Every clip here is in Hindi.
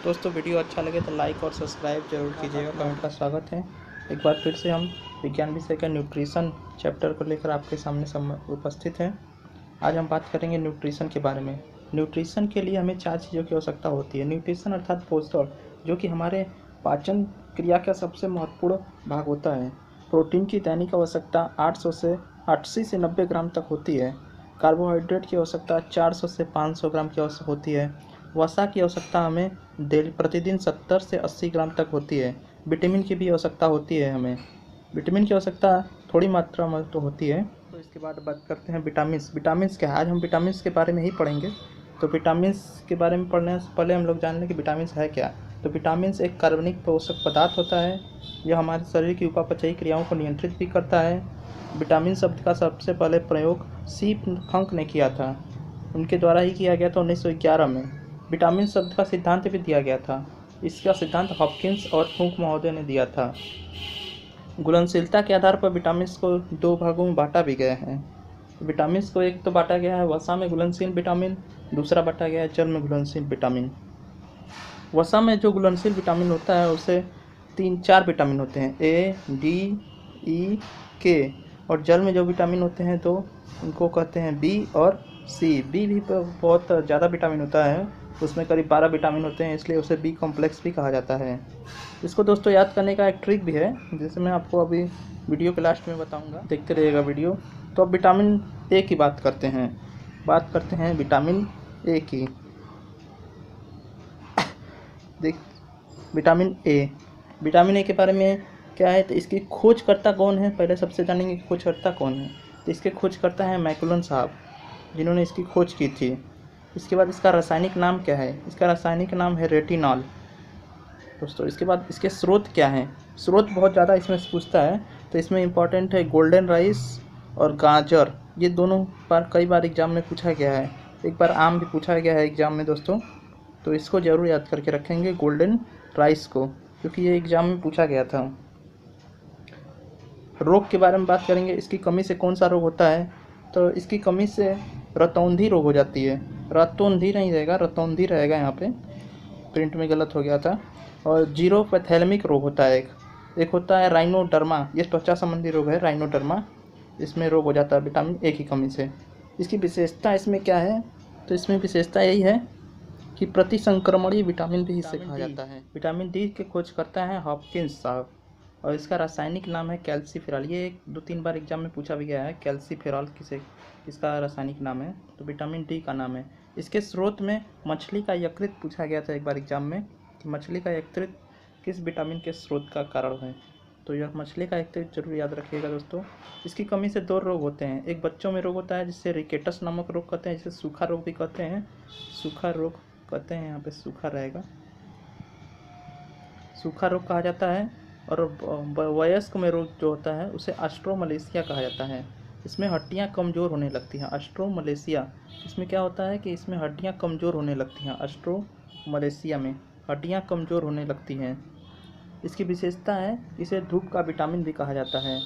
दोस्तों वीडियो अच्छा लगे तो लाइक और सब्सक्राइब जरूर कीजिएगा। कमेंट का स्वागत है। एक बार फिर से हम विज्ञान विषय का न्यूट्रिशन चैप्टर को लेकर आपके सामने उपस्थित हैं। आज हम बात करेंगे न्यूट्रिशन के बारे में। न्यूट्रिशन के लिए हमें 4 चीज़ों की आवश्यकता होती है। न्यूट्रिशन अर्थात पोषण, जो कि हमारे पाचन क्रिया का सबसे महत्वपूर्ण भाग होता है। प्रोटीन की दैनिक आवश्यकता 80 से 90 ग्राम तक होती है। कार्बोहाइड्रेट की आवश्यकता 400 से 500 ग्राम की आवश्यक होती है। वसा की आवश्यकता हमें प्रतिदिन 70 से 80 ग्राम तक होती है। विटामिन की भी आवश्यकता होती है हमें। विटामिन की आवश्यकता थोड़ी मात्रा में तो होती है। तो इसके बाद बात करते हैं विटामिन्स क्या है। आज हम विटामिन्स के बारे में ही पढ़ेंगे। तो विटामिन्स के बारे में पढ़ने से पहले हम लोग जान लें कि विटामिन्स है क्या। तो विटामिन्स एक कार्बनिक पोषक पदार्थ होता है। यह हमारे शरीर की उपापचयी क्रियाओं को नियंत्रित भी करता है। विटामिन शब्द का सबसे पहले प्रयोग सी फंक ने किया था। उनके द्वारा ही किया गया था 1911 में। विटामिन शब्द का सिद्धांत भी दिया गया था। इसका सिद्धांत हॉपकिंस और फुंक महोदय ने दिया था। घुलनशीलता के आधार पर विटामिन्स को 2 भागों में बांटा भी गया है। विटामिन्स को एक तो बांटा गया है वसा में घुलनशील विटामिन, दूसरा बांटा गया है जल में घुलनशील विटामिन। वसा में जो घुलनशील विटामिन होता है उसे 3-4 विटामिन होते हैं, ए, डी, ई, के। और जल में जो विटामिन होते हैं तो उनको कहते हैं बी और सी। बी भी बहुत ज़्यादा विटामिन होता है, उसमें करीब 12 विटामिन होते हैं, इसलिए उसे बी कॉम्प्लेक्स भी कहा जाता है। इसको दोस्तों याद करने का एक ट्रिक भी है, जैसे मैं आपको अभी वीडियो के लास्ट में बताऊंगा, देखते रहिएगा वीडियो। तो अब विटामिन ए की बात करते हैं विटामिन ए की। देख, विटामिन ए के बारे में क्या है, तो इसकी खोजकर्ता कौन है, पहले सबसे जानेंगे कि खोजकर्ता कौन है। तो इसके खोजकर्ता हैं मैकुलन साहब, जिन्होंने इसकी खोज की थी। इसके बाद इसका रासायनिक नाम क्या है, इसका रासायनिक नाम है रेटिनॉल दोस्तों। इसके बाद इसके स्रोत क्या हैं, स्रोत बहुत ज़्यादा इसमें पूछता है, तो इसमें इंपॉर्टेंट है गोल्डन राइस और गाजर। ये दोनों कई बार एग्जाम में पूछा गया है। एक बार आम भी पूछा गया है एग्जाम में दोस्तों, तो इसको ज़रूर याद करके रखेंगे गोल्डन राइस को, क्योंकि ये एग्जाम में पूछा गया था। रोग के बारे में बात करेंगे, इसकी कमी से कौन सा रोग होता है। तो इसकी कमी से रतौंधी रोग हो जाती है। रतौंधी नहीं रहेगा, रतौंधी रहेगा, यहाँ पे प्रिंट में गलत हो गया था। और जीरोपैथेलमिक रोग होता है एक होता है राइनोडर्मा। ये त्वचा संबंधी रोग है राइनोडर्मा, इसमें रोग हो जाता है विटामिन ए की कमी से। इसकी विशेषता इसमें क्या है, तो इसमें विशेषता यही है कि प्रतिसंक्रमणीय विटामिन भी इसे कहा जाता है। विटामिन डी के खोज करता है हॉपकिंस साहब, और इसका रासायनिक नाम है कैल्सीफेरॉल। ये 2-3 बार एग्जाम में पूछा भी गया है, कैल्सीफेरॉल किसका रासायनिक नाम है, तो विटामिन डी का नाम है। इसके स्रोत में मछली का यकृत पूछा गया था एक बार एग्जाम में, कि मछली का यकृत किस विटामिन के स्रोत का कारण है। तो यह मछली का यकृत जरूर याद रखिएगा दोस्तों। इसकी कमी से 2 रोग होते हैं। एक बच्चों में रोग होता है जिससे रिकेटस नामक रोग कहते हैं, जिसे सूखा रोग भी कहते हैं। सूखा रोग कहते हैं, यहाँ पे सूखा रहेगा, सूखा रोग कहा जाता है। और वयस्क में रोग जो होता है उसे ऑस्ट्रोमलेशिया कहा जाता है। इसमें हड्डियां कमज़ोर होने लगती हैं, ऑस्ट्रोमलेशिया। इसमें क्या होता है कि इसमें हड्डियां कमज़ोर होने लगती हैं, ऑस्ट्रोमलेशिया में हड्डियां कमज़ोर होने लगती हैं। इसकी विशेषता है, इसे धूप का विटामिन भी कहा जाता है,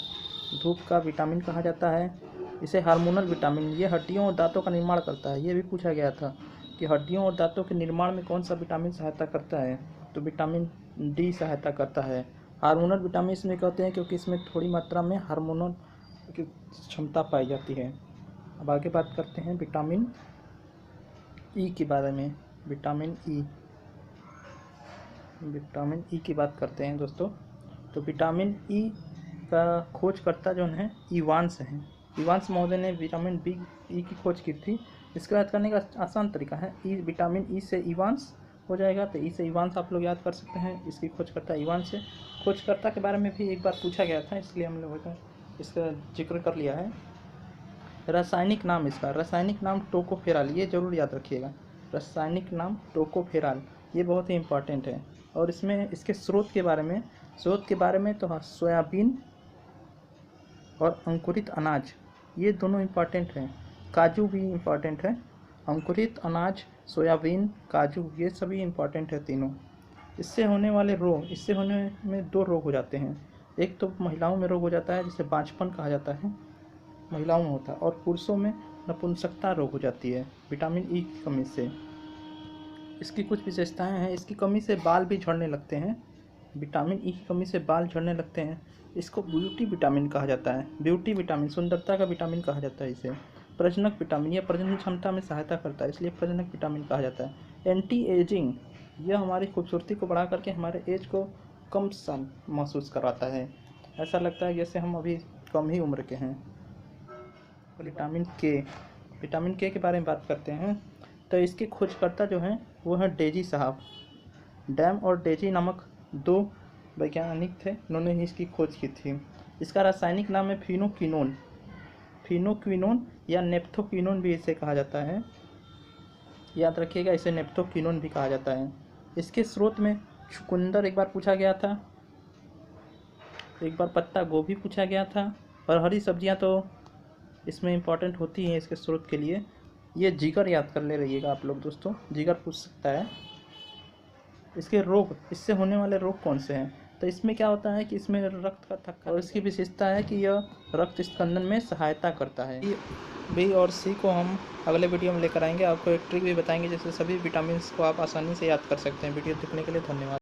धूप का विटामिन कहा जाता है। इसे हार्मोनल विटामिन, ये हड्डियों और दांतों का निर्माण करता है। ये भी पूछा गया था कि हड्डियों और दांतों के निर्माण में कौन सा विटामिन सहायता करता है, तो विटामिन डी सहायता करता है। हार्मोनल विटामिन इसमें कहते हैं क्योंकि इसमें थोड़ी मात्रा में हार्मोनल की क्षमता पाई जाती है। अब आगे बात करते हैं विटामिन ई के बारे में। विटामिन ई की बात करते हैं दोस्तों। तो विटामिन ई का खोजकर्ता जो है इवांस हैं। इवांस महोदय ने विटामिन ई की खोज की थी। इसको याद करने का आसान तरीका है, विटामिन ई से इवांस हो जाएगा, तो ई से इवांस आप लोग याद कर सकते हैं। इसकी खोजकर्ता इवांस से। खोजकर्ता के बारे में भी एक बार पूछा गया था, इसलिए हम लोगों ने इसका जिक्र कर लिया है। रासायनिक नाम, इसका रासायनिक नाम टोकोफेराल, ये जरूर याद रखिएगा, रासायनिक नाम टोकोफेराल, ये बहुत ही इम्पॉर्टेंट है। और इसमें इसके स्रोत के बारे में तो हाँ, सोयाबीन और अंकुरित अनाज, ये दोनों इम्पॉर्टेंट हैं। काजू भी इम्पॉर्टेंट है, अंकुरित अनाज, सोयाबीन, काजू, ये सभी इम्पॉर्टेंट है तीनों। इससे होने में 2 रोग हो जाते हैं। एक तो महिलाओं में रोग हो जाता है जिसे बांझपन कहा जाता है, महिलाओं में होता है, और पुरुषों में नपुंसकता रोग हो जाती है विटामिन ई की कमी से। इसकी कुछ विशेषताएं हैं। इसकी कमी से बाल भी झड़ने लगते हैं। विटामिन ई की कमी से बाल झड़ने लगते हैं। इसको ब्यूटी विटामिन कहा जाता है। ब्यूटी विटामिन, सुंदरता का विटामिन कहा जाता है इसे। प्रजनक विटामिन, यह प्रजनन क्षमता में सहायता करता है, इसलिए प्रजनक विटामिन कहा जाता है। एंटी एजिंग, यह हमारी खूबसूरती को बढ़ा करके हमारे एज को कम सा महसूस कराता है। ऐसा लगता है जैसे हम अभी कम ही उम्र के हैं। विटामिन के, विटामिन के बारे में बात करते हैं तो इसके खोजकर्ता जो हैं वो हैं डेजी साहब। डैम और डेजी नामक 2 वैज्ञानिक थे, उन्होंने ही इसकी खोज की थी। इसका रासायनिक नाम है फिनोक्विनोन। फिनोक्विनोन या नेप्थोक्विनोन भी इसे कहा जाता है, याद रखिएगा, इसे नेप्थोक्विनोन भी कहा जाता है। इसके स्रोत में चुकंदर एक बार पूछा गया था, एक बार पत्ता गोभी पूछा गया था, और हरी सब्जियां तो इसमें इम्पॉर्टेंट होती हैं इसके स्रोत के लिए। ये जिगर याद कर ले रहिएगा आप लोग दोस्तों, जिगर पूछ सकता है। इसके रोग, इससे होने वाले रोग कौन से हैं? तो इसमें क्या होता है कि इसमें रक्त का थक्का, और इसकी विशेषता है कि यह रक्त स्कंदन में सहायता करता है। बी और सी को हम अगले वीडियो में लेकर आएंगे। आपको एक ट्रिक भी बताएंगे जिससे सभी विटामिन को आप आसानी से याद कर सकते हैं। वीडियो देखने के लिए धन्यवाद।